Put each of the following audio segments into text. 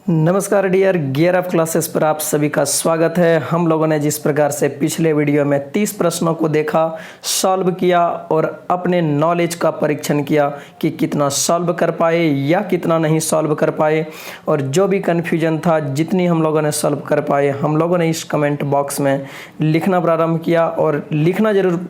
नमस्कार dear, gear up classes पर आप सभी का स्वागत है। हम लोगों ने जिस प्रकार से पिछले वीडियो में 30 प्रश्नों को देखा, सॉल्व किया और अपने नॉलेज का परीक्षण किया कि कितना सॉल्व कर पाए या कितना नहीं सॉल्व कर पाए, और जो भी कन्फ्यूजन था जितनी हम लोगों ने सॉल्व कर पाए हम लोगों ने इस कमेंट बॉक्स में लिखना प्रारंभ किया। और लिखना ज़रूर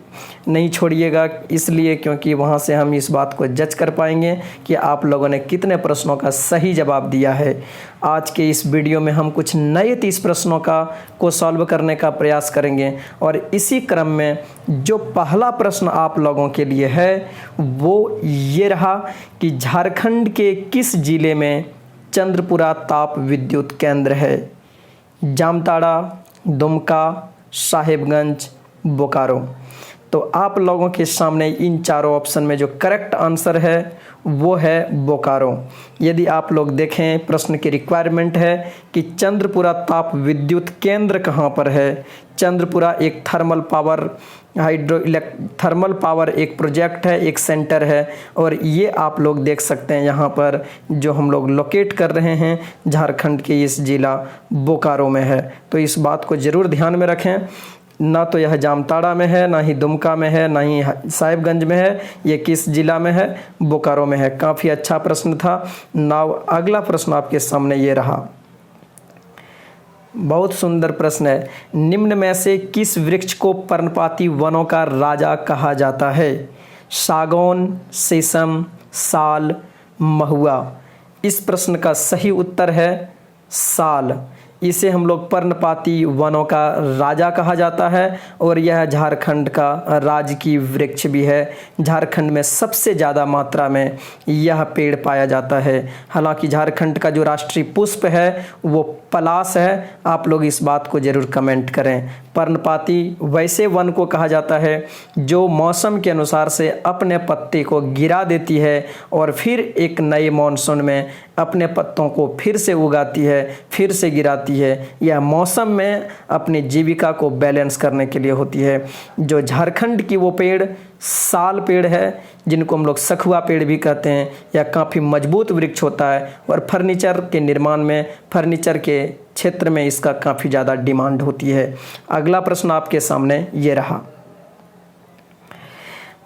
नहीं छोड़िएगा, इसलिए क्योंकि वहाँ से हम इस बात को जज कर पाएंगे कि आप लोगों ने कितने प्रश्नों का सही जवाब दिया है। आज के इस वीडियो में हम कुछ नए 30 प्रश्नों को सॉल्व करने का प्रयास करेंगे, और इसी क्रम में जो पहला प्रश्न आप लोगों के लिए है वो ये रहा कि झारखंड के किस जिले में चंद्रपुरा ताप विद्युत केंद्र है? जामताड़ा, दुमका, साहेबगंज, बोकारो। तो आप लोगों के सामने इन चारों ऑप्शन में जो करेक्ट आंसर है वो है बोकारो। यदि आप लोग देखें, प्रश्न की रिक्वायरमेंट है कि चंद्रपुरा ताप विद्युत केंद्र कहाँ पर है। चंद्रपुरा एक थर्मल पावर एक प्रोजेक्ट है, एक सेंटर है, और ये आप लोग देख सकते हैं यहाँ पर जो हम लोग लोकेट कर रहे हैं झारखंड के इस जिला बोकारो में है। तो इस बात को ज़रूर ध्यान में रखें, ना तो यह जामताड़ा में है, ना ही दुमका में है, ना ही साहिबगंज में है, ये किस जिला में है? बोकारो में है। काफ़ी अच्छा प्रश्न था। नाउ अगला प्रश्न आपके सामने ये रहा, बहुत सुंदर प्रश्न है। निम्न में से किस वृक्ष को पर्णपाती वनों का राजा कहा जाता है? सागौन, शीशम, साल, महुआ। इस प्रश्न का सही उत्तर है साल। इसे हम लोग पर्णपाती वनों का राजा कहा जाता है, और यह झारखंड का राजकीय वृक्ष भी है। झारखंड में सबसे ज़्यादा मात्रा में यह पेड़ पाया जाता है। हालांकि झारखंड का जो राष्ट्रीय पुष्प है वो पलाश है। आप लोग इस बात को ज़रूर कमेंट करें। पर्णपाती वैसे वन को कहा जाता है जो मौसम के अनुसार से अपने पत्ते को गिरा देती है और फिर एक नए मॉनसून में अपने पत्तों को फिर से उगाती है, फिर से गिराती है। यह मौसम में अपनी जीविका को बैलेंस करने के लिए होती है। जो झारखंड की वो पेड़ साल पेड़ है, जिनको हम लोग सखुआ पेड़ भी कहते हैं। यह काफ़ी मजबूत वृक्ष होता है और फर्नीचर के निर्माण में, फर्नीचर के क्षेत्र में इसका काफ़ी ज़्यादा डिमांड होती है। अगला प्रश्न आपके सामने ये रहा,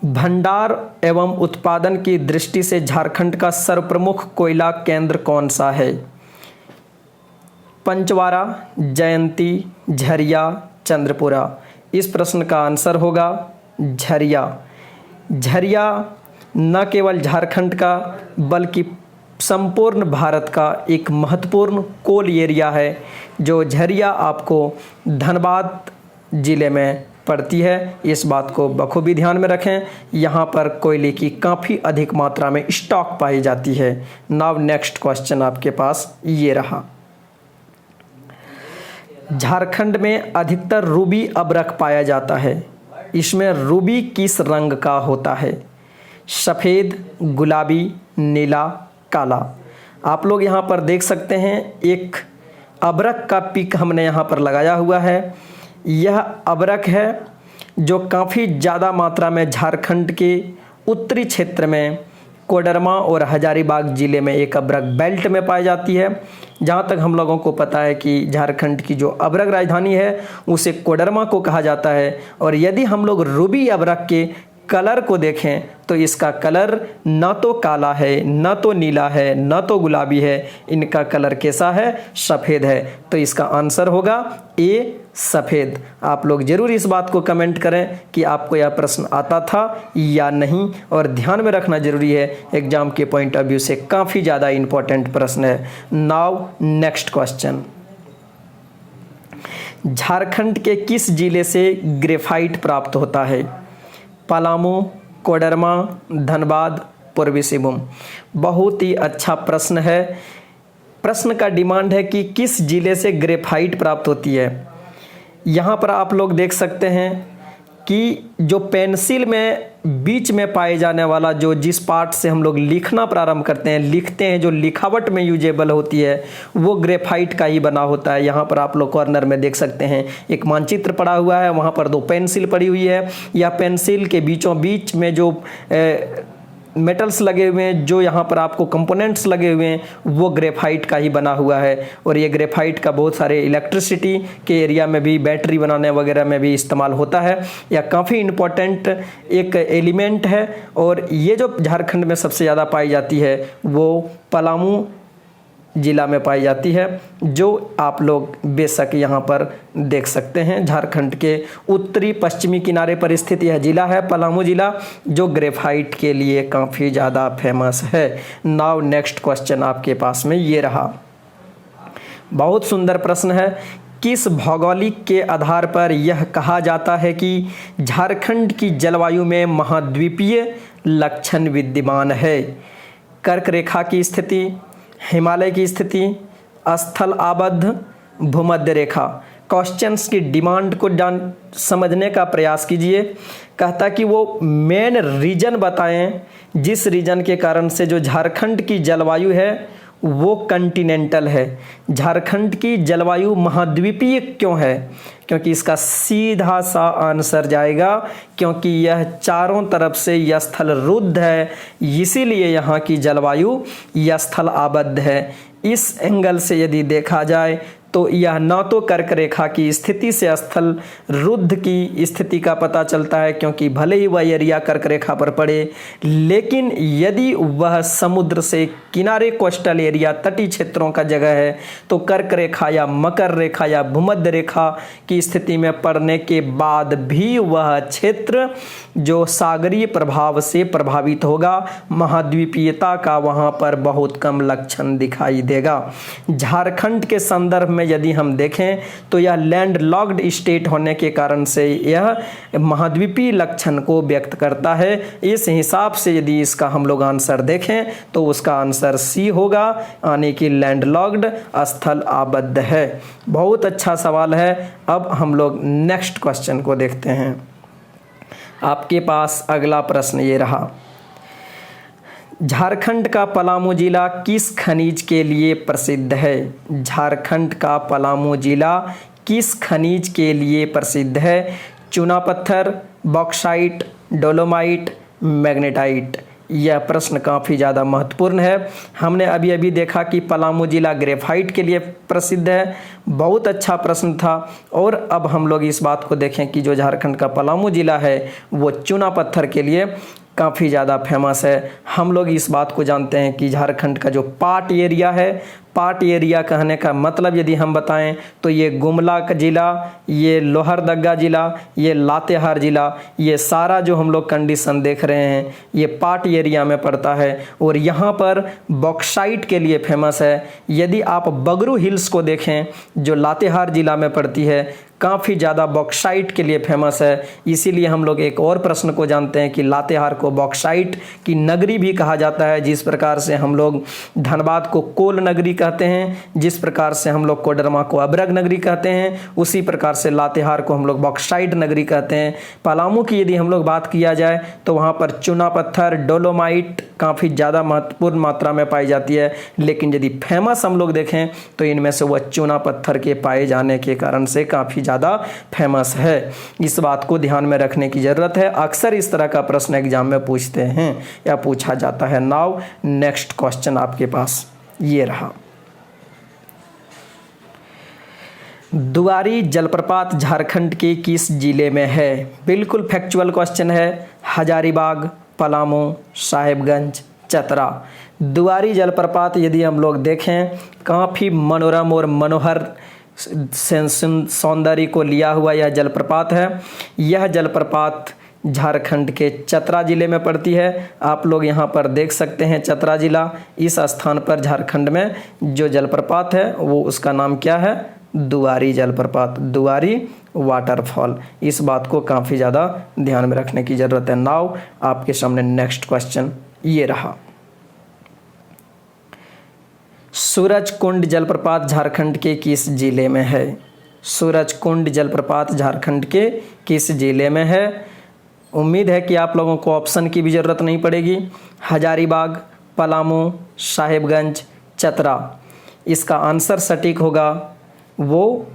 भंडार एवं उत्पादन की दृष्टि से झारखंड का सर्वप्रमुख कोयला केंद्र कौन सा है? पंचवारा, जयंती, झरिया, चंद्रपुरा। इस प्रश्न का आंसर होगा झरिया। झरिया न केवल झारखंड का बल्कि संपूर्ण भारत का एक महत्वपूर्ण कोल एरिया है। जो झरिया आपको धनबाद जिले में पड़ती है, इस बात को बखूबी ध्यान में रखें। यहाँ पर कोयले की काफ़ी अधिक मात्रा में स्टॉक पाई जाती है। नाउ नेक्स्ट क्वेश्चन आपके पास ये रहा, झारखंड में अधिकतर रूबी अभ्रक पाया जाता है। इसमें रूबी किस रंग का होता है? सफ़ेद, गुलाबी, नीला, काला। आप लोग यहाँ पर देख सकते हैं एक अभ्रक का पिक हमने यहाँ पर लगाया हुआ है। यह अभ्रक है जो काफ़ी ज़्यादा मात्रा में झारखंड के उत्तरी क्षेत्र में कोडरमा और हजारीबाग ज़िले में एक अभ्रक बेल्ट में पाई जाती है। जहाँ तक हम लोगों को पता है कि झारखंड की जो अभ्रक राजधानी है उसे कोडरमा को कहा जाता है। और यदि हम लोग रूबी अभ्रक के कलर को देखें तो इसका कलर न तो काला है, न तो नीला है, न तो गुलाबी है। इनका कलर कैसा है? सफ़ेद है। तो इसका आंसर होगा ए, सफ़ेद। आप लोग ज़रूर इस बात को कमेंट करें कि आपको यह प्रश्न आता था या नहीं, और ध्यान में रखना ज़रूरी है, एग्जाम के पॉइंट ऑफ व्यू से काफ़ी ज़्यादा इम्पोर्टेंट प्रश्न है। नाउ नेक्स्ट क्वेश्चन, झारखंड के किस जिले से ग्रेफाइट प्राप्त होता है? पलामू, कोडरमा, धनबाद, पूर्वी सिंहभूम। बहुत ही अच्छा प्रश्न है। प्रश्न का डिमांड है कि किस जिले से ग्रेफाइट प्राप्त होती है। यहाँ पर आप लोग देख सकते हैं कि जो पेंसिल में बीच में पाए जाने वाला जो जिस पार्ट से हम लोग लिखना प्रारंभ करते हैं, लिखते हैं, जो लिखावट में यूजेबल होती है वो ग्रेफाइट का ही बना होता है। यहाँ पर आप लोग कॉर्नर में देख सकते हैं एक मानचित्र पड़ा हुआ है, वहाँ पर 2 पेंसिल पड़ी हुई है। यह पेंसिल के बीचों बीच में जो मेटल्स लगे हुए हैं, जो यहाँ पर आपको कंपोनेंट्स लगे हुए हैं वो ग्रेफाइट का ही बना हुआ है। और ये ग्रेफाइट का बहुत सारे इलेक्ट्रिसिटी के एरिया में भी, बैटरी बनाने वगैरह में भी इस्तेमाल होता है। यह काफ़ी इम्पोर्टेंट एक एलिमेंट है। और ये जो झारखंड में सबसे ज़्यादा पाई जाती है वो पलामू जिला में पाई जाती है, जो आप लोग बेशक यहाँ पर देख सकते हैं। झारखंड के उत्तरी पश्चिमी किनारे पर स्थित यह जिला है पलामू जिला, जो ग्रेफाइट के लिए काफ़ी ज़्यादा फेमस है। नाउ नेक्स्ट क्वेश्चन आपके पास में ये रहा, बहुत सुंदर प्रश्न है। किस भौगोलिक के आधार पर यह कहा जाता है कि झारखंड की जलवायु में महाद्वीपीय लक्षण विद्यमान है? कर्क रेखा की स्थिति, हिमालय की स्थिति, स्थल आबद्ध, भूमध्य रेखा। क्वेश्चंस की डिमांड को समझने का प्रयास कीजिए। कहता कि वो मेन रीजन बताएं जिस रीजन के कारण से जो झारखंड की जलवायु है वो कंटिनेंटल है। झारखंड की जलवायु महाद्वीपीय क्यों है? क्योंकि इसका सीधा सा आंसर जाएगा क्योंकि यह चारों तरफ से यह स्थल रुद्ध है, इसीलिए यहाँ की जलवायु यह स्थल आबद्ध है। इस एंगल से यदि देखा जाए तो यह न तो कर्क रेखा की स्थिति से स्थल रुद्ध की स्थिति का पता चलता है, क्योंकि भले ही वह एरिया कर्क रेखा पर पड़े, लेकिन यदि वह समुद्र से किनारे कोस्टल एरिया तटीय क्षेत्रों का जगह है तो कर्क रेखा या मकर रेखा या भूमध्य रेखा की स्थिति में पड़ने के बाद भी वह क्षेत्र जो सागरीय प्रभाव से प्रभावित होगा, महाद्वीपीयता का वहाँ पर बहुत कम लक्षण दिखाई देगा। झारखंड के संदर्भ में यदि हम देखें तो यह लैंड लॉक्ड स्टेट होने के कारण से यह महाद्वीपीय लक्षण को व्यक्त करता है। इस हिसाब से यदि इसका हम लोग आंसर देखें तो उसका आंसर सी होगा, यानी कि लैंड लॉक्ड स्थल आबद्ध है। बहुत अच्छा सवाल है। अब हम लोग नेक्स्ट क्वेश्चन को देखते हैं। आपके पास अगला प्रश्न ये रहा, झारखंड का पलामू जिला किस खनिज के लिए प्रसिद्ध है? झारखंड का पलामू जिला किस खनिज के लिए प्रसिद्ध है? चूना पत्थर, बॉक्साइट, डोलोमाइट, मैग्नेटाइट। यह प्रश्न काफ़ी ज़्यादा महत्वपूर्ण है। हमने अभी अभी देखा कि पलामू जिला ग्रेफाइट के लिए प्रसिद्ध है। बहुत अच्छा प्रश्न था। और अब हम लोग इस बात को देखें कि जो झारखंड का पलामू जिला है वो चूना पत्थर के लिए काफ़ी ज़्यादा फेमस है। हम लोग इस बात को जानते हैं कि झारखंड का जो पाट एरिया है, पाट एरिया कहने का मतलब यदि हम बताएं तो ये गुमला का ज़िला, ये लोहरदगा ज़िला, ये लातेहार ज़िला, ये सारा जो हम लोग कंडीशन देख रहे हैं ये पाट एरिया में पड़ता है। और यहाँ पर बॉक्साइट के लिए फेमस है। यदि आप बगरू हिल्स को देखें जो लातेहार ज़िला में पड़ती है, काफ़ी ज़्यादा बॉक्साइट के लिए फेमस है। इसीलिए हम लोग एक और प्रश्न को जानते हैं कि लातेहार को बॉक्साइट की नगरी भी कहा जाता है। जिस प्रकार से हम लोग धनबाद को कोल नगरी कहते हैं, जिस प्रकार से हम लोग कोडरमा को अब्रग नगरी कहते हैं, उसी प्रकार से लातेहार को हम लोग बॉक्साइट नगरी कहते हैं। पलामू की यदि हम लोग बात किया जाए तो वहाँ पर चूना पत्थर, डोलोमाइट काफ़ी ज़्यादा महत्वपूर्ण मात्रा में पाई जाती है। लेकिन यदि फेमस हम लोग देखें तो इनमें से वह चूना पत्थर के पाए जाने के कारण से काफ़ी ज़्यादा फेमस है। इस बात को ध्यान में रखने की ज़रूरत है। अक्सर इस तरह का प्रश्न एग्जाम में पूछते हैं या पूछा जाता है। नाउ नेक्स्ट क्वेश्चन आपके पास ये रहा, दुआरी जलप्रपात झारखंड के किस जिले में है? बिल्कुल फैक्चुअल क्वेश्चन है। हजारीबाग, पलामू, साहेबगंज, चतरा। दुआरी जलप्रपात यदि हम लोग देखें काफ़ी मनोरम और मनोहर सौंदर्य को लिया हुआ यह जलप्रपात है। यह जलप्रपात झारखंड के चतरा ज़िले में पड़ती है। आप लोग यहाँ पर देख सकते हैं चतरा ज़िला। इस स्थान पर झारखंड में जो जलप्रपात है वो उसका नाम क्या है? दुआरी जलप्रपात, दुआरी वाटरफॉल। इस बात को काफ़ी ज़्यादा ध्यान में रखने की ज़रूरत है। नाउ आपके सामने नेक्स्ट क्वेश्चन ये रहा, सूरजकुंड जलप्रपात झारखंड के किस जिले में है? सूरजकुंड जलप्रपात झारखंड के किस जिले में है? उम्मीद है कि आप लोगों को ऑप्शन की भी ज़रूरत नहीं पड़ेगी। हजारीबाग, पलामू, साहेबगंज, चतरा। इसका आंसर सटीक होगा वो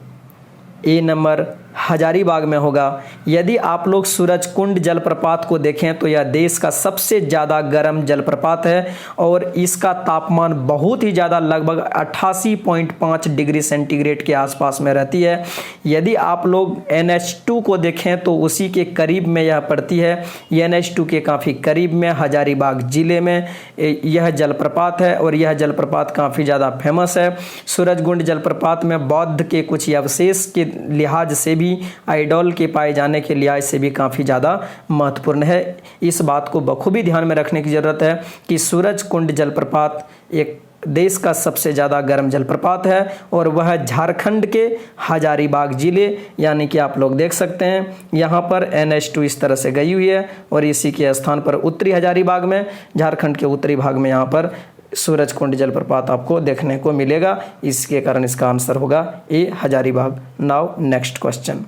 ए नंबर हजारीबाग में होगा। यदि आप लोग सूरजकुंड जलप्रपात को देखें तो यह देश का सबसे ज़्यादा गर्म जलप्रपात है और इसका तापमान बहुत ही ज़्यादा लगभग 88.5 डिग्री सेंटीग्रेड के आसपास में रहती है। यदि आप लोग NH2 को देखें तो उसी के करीब में यह पड़ती है। NH2 के काफ़ी करीब में हजारीबाग ज़िले में यह जलप्रपात है और यह जलप्रपात काफ़ी ज़्यादा फेमस है। सूरजकुंड जलप्रपात में बौद्ध के कुछ अवशेष के लिहाज से भी, आइडोल के पाए जाने के लिहाज से भी काफ़ी ज़्यादा महत्वपूर्ण है। इस बात को बखूबी ध्यान में रखने की ज़रूरत है कि सूरजकुंड जलप्रपात एक देश का सबसे ज़्यादा गर्म जलप्रपात है और वह झारखंड के हजारीबाग ज़िले, यानी कि आप लोग देख सकते हैं यहाँ पर NH2 इस तरह से गई हुई है और इसी के स्थान पर उत्तरी हजारीबाग में, झारखंड के उत्तरी भाग में यहाँ पर सूरजकुंड जलप्रपात आपको देखने को मिलेगा। इसके कारण इसका आंसर होगा A, Hazaribagh. Now next question.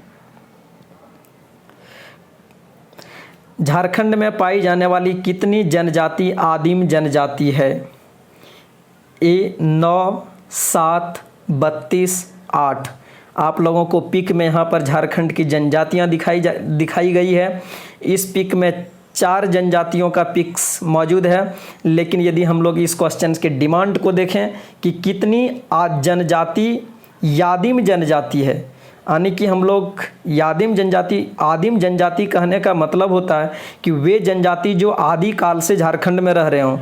Jharkhand में पाई जाने वाली कितनी जनजाति आदिम जनजाति है? ए 9, 7, 32, 8। आप लोगों को पिक में यहाँ पर झारखंड की जनजातियाँ दिखाई गई है। इस पिक में 4 जनजातियों का पिक्स मौजूद है, लेकिन यदि हम लोग इस क्वेश्चन के डिमांड को देखें कि कितनी जनजाति आदिम जनजाति है, यानी कि हम लोग आदिम जनजाति कहने का मतलब होता है कि वे जनजाति जो आदि काल से झारखंड में रह रहे हों।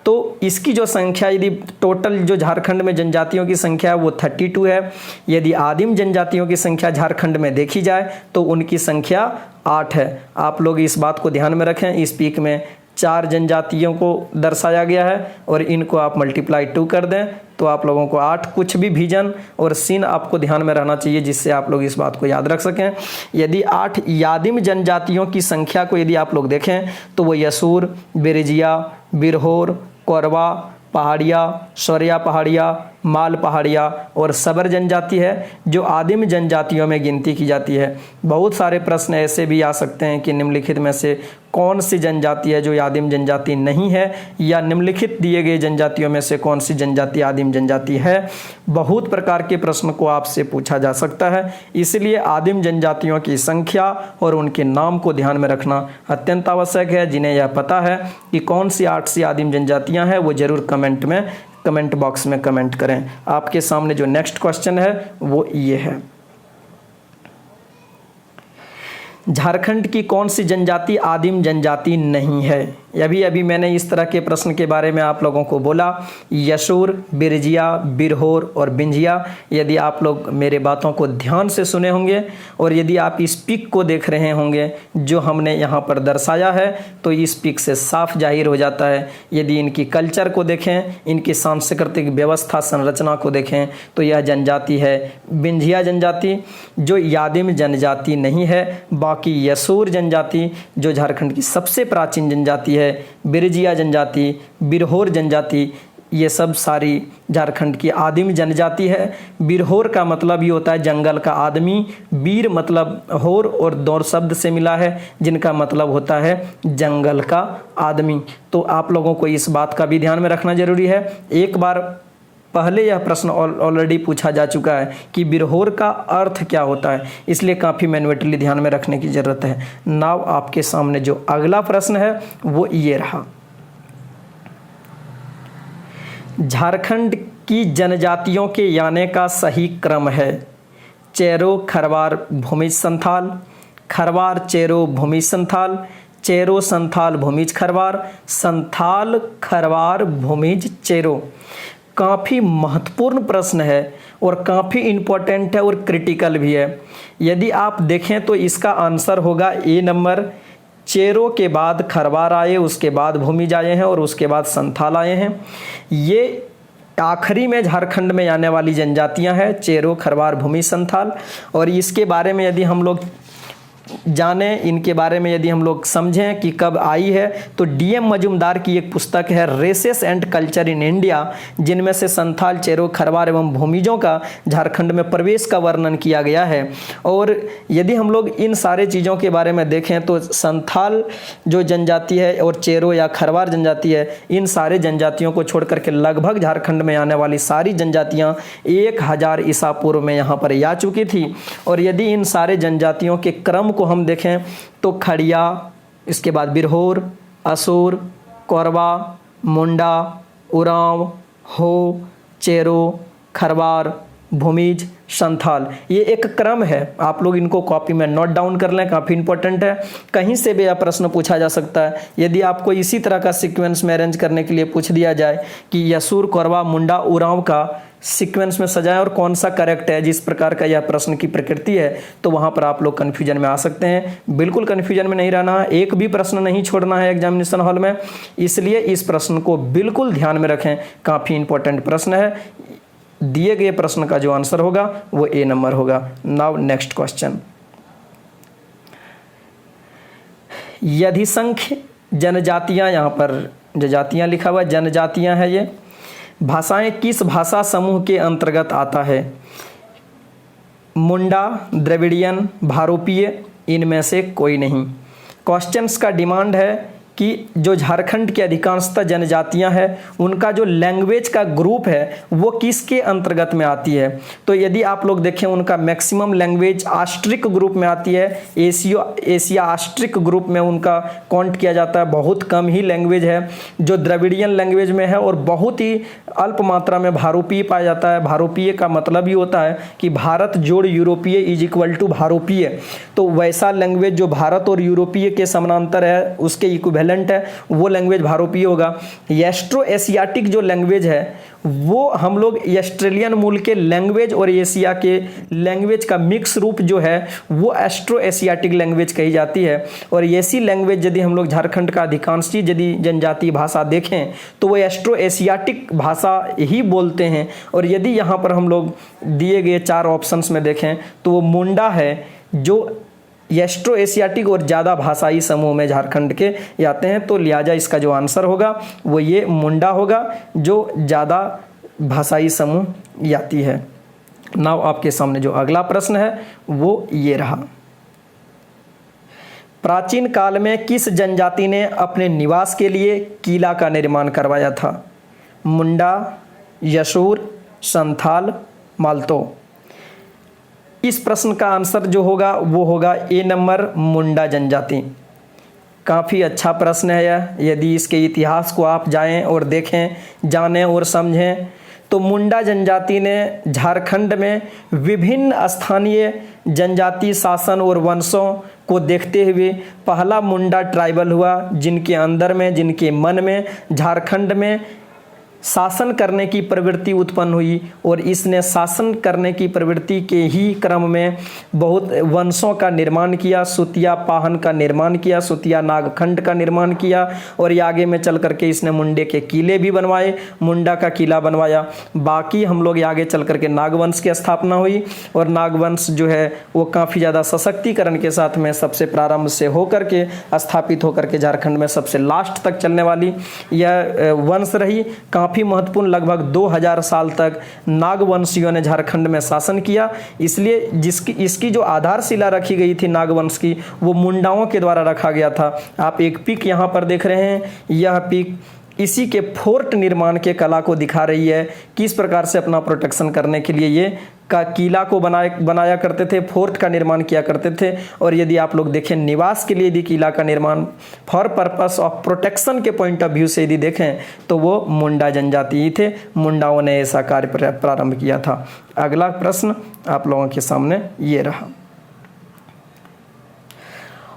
तो इसकी जो संख्या, यदि टोटल जो झारखंड में जनजातियों की संख्या है वो 32 है। यदि आदिम जनजातियों की संख्या झारखंड में देखी जाए तो उनकी संख्या 8 है। आप लोग इस बात को ध्यान में रखें। इस पीक में 4 जनजातियों को दर्शाया गया है और इनको आप मल्टीप्लाई 2 कर दें तो आप लोगों को 8, कुछ भी विजन और सिन आपको ध्यान में रहना चाहिए जिससे आप लोग इस बात को याद रख सकें। यदि 8 आदिम जनजातियों की संख्या को यदि आप लोग देखें तो वो यसूर, बिरजिया, बिरहोर, कोरवा पहाड़िया, शौर्या पहाड़िया, माल पहाड़िया और सबर जनजाति है जो आदिम जनजातियों में गिनती की जाती है। बहुत सारे प्रश्न ऐसे भी आ सकते हैं कि निम्नलिखित में से कौन सी जनजाति है जो आदिम जनजाति नहीं है, या निम्नलिखित दिए गए जनजातियों में से कौन सी जनजाति आदिम जनजाति है। बहुत प्रकार के प्रश्न को आपसे पूछा जा सकता है, इसलिए आदिम जनजातियों की संख्या और उनके नाम को ध्यान में रखना अत्यंत आवश्यक है। जिन्हें यह पता है कि कौन सी 8 सी आदिम जनजातियाँ हैं वो जरूर कमेंट बॉक्स में कमेंट करें। आपके सामने जो नेक्स्ट क्वेश्चन है वो ये है, झारखंड की कौन सी जनजाति आदिम जनजाति नहीं है? अभी मैंने इस तरह के प्रश्न के बारे में आप लोगों को बोला, यसूर, बिरजिया, बिरहोर और बिंजिया। यदि आप लोग मेरे बातों को ध्यान से सुने होंगे और यदि आप इस पिक को देख रहे होंगे जो हमने यहाँ पर दर्शाया है तो इस पिक से साफ जाहिर हो जाता है। यदि इनकी कल्चर को देखें, इनकी सांस्कृतिक व्यवस्था संरचना को देखें तो यह जनजाति है बिंजिया जनजाति जो आदिम जनजाति नहीं है। बाकी यसूर जनजाति जो झारखंड की सबसे प्राचीन जनजाति है, बिरजिया जनजाति, बिरहोर जनजाति, ये सब सारी झारखंड की आदिम जनजाति है। बिरहोर का मतलब ये होता है जंगल का आदमी, बीर मतलब होर और दौर शब्द से मिला है जिनका मतलब होता है जंगल का आदमी। तो आप लोगों को इस बात का भी ध्यान में रखना जरूरी है। एक बार पहले यह प्रश्न ऑलरेडी पूछा जा चुका है कि बिरहोर का अर्थ क्या होता है, इसलिए काफ़ी मैन्युअली ध्यान में रखने की ज़रूरत है। नाउ आपके सामने जो अगला प्रश्न है वो ये रहा, झारखंड की जनजातियों के आने का सही क्रम है चेरो खरवार भूमिज संथाल, खरवार चेरो भूमिज संथाल, चेरो संथाल भूमिज खरवार, संथाल खरवार भूमिज चेरो। काफ़ी महत्वपूर्ण प्रश्न है और काफ़ी इम्पोर्टेंट है और क्रिटिकल भी है। यदि आप देखें तो इसका आंसर होगा ए नंबर, चेरो के बाद खरवार आए, उसके बाद भूमिज आए हैं और उसके बाद संथाल आए हैं। ये आखिरी में झारखंड में आने वाली जनजातियां हैं चेरो, खरवार, भूमिज, संथाल। और इसके बारे में यदि हम लोग जाने इनके बारे में, यदि हम लोग समझें कि कब आई है, तो डीएम मजुमदार की एक पुस्तक है races and culture in India, जिनमें से संथाल, चेरो, खरवार एवं भूमिजों का झारखंड में प्रवेश का वर्णन किया गया है। और यदि हम लोग इन सारे चीज़ों के बारे में देखें तो संथाल जो जनजाति है और चेरो या खरवार जनजाति है, इन सारे जनजातियों को छोड़ करके लगभग झारखंड में आने वाली सारी जनजातियाँ 1000 ईसा पूर्व में यहाँ पर आ चुकी थी। और यदि इन सारे जनजातियों के क्रम को हम देखें तो खड़िया, इसके बाद बिरहोर, असुर, कोरवा, मुंडा, उरांव, हो, चेरो, खरवार, भूमिज, संथाल, ये एक क्रम है। आप लोग इनको कॉपी में नोट डाउन कर लें, काफ़ी इंपॉर्टेंट है। कहीं से भी यह प्रश्न पूछा जा सकता है। यदि आपको इसी तरह का सीक्वेंस में अरेंज करने के लिए पूछ दिया जाए कि यसुर, कोरवा, मुंडा, उरांव का सीक्वेंस में सजाएं और कौन सा करेक्ट है, जिस प्रकार का यह प्रश्न की प्रकृति है, तो वहां पर आप लोग कन्फ्यूजन में आ सकते हैं। बिल्कुल कन्फ्यूजन में नहीं रहना है, एक भी प्रश्न नहीं छोड़ना है एग्जामिनेशन हॉल में, इसलिए इस प्रश्न को बिल्कुल ध्यान में रखें, काफ़ी इंपॉर्टेंट प्रश्न है। दिए गए प्रश्न का जो आंसर होगा वो ए नंबर होगा। नाउ नेक्स्ट क्वेश्चन, यदि संख्य जनजातियां, यहाँ पर जो जातियां लिखा हुआ है जनजातियां है, ये भाषाएं किस भाषा समूह के अंतर्गत आता है? मुंडा, द्रविड़ियन, भारोपीय, इनमें से कोई नहीं। क्वेश्चंस का डिमांड है कि जो झारखंड की अधिकांशतः जनजातियां हैं उनका जो लैंग्वेज का ग्रुप है वो किसके अंतर्गत में आती है? तो यदि आप लोग देखें उनका मैक्सिमम लैंग्वेज आस्ट्रिक ग्रुप में आती है, एशिया आस्ट्रिक ग्रुप में उनका काउंट किया जाता है। बहुत कम ही लैंग्वेज है जो द्रविड़ियन लैंग्वेज में है और बहुत ही अल्प मात्रा में भारोपीय पाया जाता है। भारोपीय का मतलब ही होता है कि भारत जोड़ यूरोपीय इज इक्वल टू भारोपीय, तो वैसा लैंग्वेज जो भारत और यूरोपीय के समानांतर है उसके इक्विवेलेंट है वो लैंग्वेज भारोपीय होगा। एस्ट्रो एशियाटिक जो लैंग्वेज है वो हम लोग ऑस्ट्रेलियन मूल के लैंग्वेज और एशिया के लैंग्वेज का मिक्स रूप जो है वो एस्ट्रो एशियाटिक लैंग्वेज कही जाती है। और ऐसी लैंग्वेज यदि हम लोग झारखंड का अधिकांश यदि जनजातीय भाषा देखें तो वो एस्ट्रो एशियाटिक भाषा ही बोलते हैं। और यदि यहाँ पर हम लोग दिए गए 4 ऑप्शंस में देखें तो वो मुंडा है जो एस्ट्रो एशियाटिक और ज़्यादा भाषाई समूह में झारखंड के आते हैं, तो लिहाजा इसका जो आंसर होगा वो ये मुंडा होगा जो ज़्यादा भाषाई समूह आती है। नाउ आपके सामने जो अगला प्रश्न है वो ये रहा, प्राचीन काल में किस जनजाति ने अपने निवास के लिए किला का निर्माण करवाया था? मुंडा, यसुर, संथाल, मालतो। इस प्रश्न का आंसर जो होगा वो होगा ए नंबर, मुंडा जनजाति। काफ़ी अच्छा प्रश्न है यह। यदि इसके इतिहास को आप जाएं और देखें, जानें और समझें तो मुंडा जनजाति ने झारखंड में विभिन्न स्थानीय जनजाति शासन और वंशों को देखते हुए पहला मुंडा ट्राइबल हुआ, जिनके अंदर में, जिनके मन में झारखंड में शासन करने की प्रवृत्ति उत्पन्न हुई। और इसने शासन करने की प्रवृत्ति के ही क्रम में बहुत वंशों का निर्माण किया। सुतिया पाहन का निर्माण किया, सुतिया नागखंड का निर्माण किया और ये आगे में चल करके इसने मुंडे के किले भी बनवाए, मुंडा का किला बनवाया। बाकी हम लोग आगे चल करके नागवंश की स्थापना हुई और नागवंश जो है वो काफ़ी ज़्यादा सशक्तिकरण के साथ में सबसे प्रारंभ से होकर के स्थापित होकर के झारखंड में सबसे लास्ट तक चलने वाली यह वंश रही। काफ़ी महत्वपूर्ण, लगभग 2000 साल तक नागवंशियों ने झारखंड में शासन किया। इसलिए इसकी जो आधारशिला रखी गई थी नागवंश की वो मुंडाओं के द्वारा रखा गया था। आप एक पिक यहाँ पर देख रहे हैं, यह पिक इसी के फोर्ट निर्माण के कला को दिखा रही है, किस प्रकार से अपना प्रोटेक्शन करने के लिए ये का किला को बनाया करते थे, फोर्ट का निर्माण किया करते थे। और यदि आप लोग देखें निवास के लिए यदि किला का निर्माण फॉर पर्पस ऑफ प्रोटेक्शन के पॉइंट ऑफ व्यू से यदि देखें तो वो मुंडा जनजाति ही थे, मुंडाओं ने ऐसा कार्य प्रारंभ किया था। अगला प्रश्न आप लोगों के सामने ये रहा,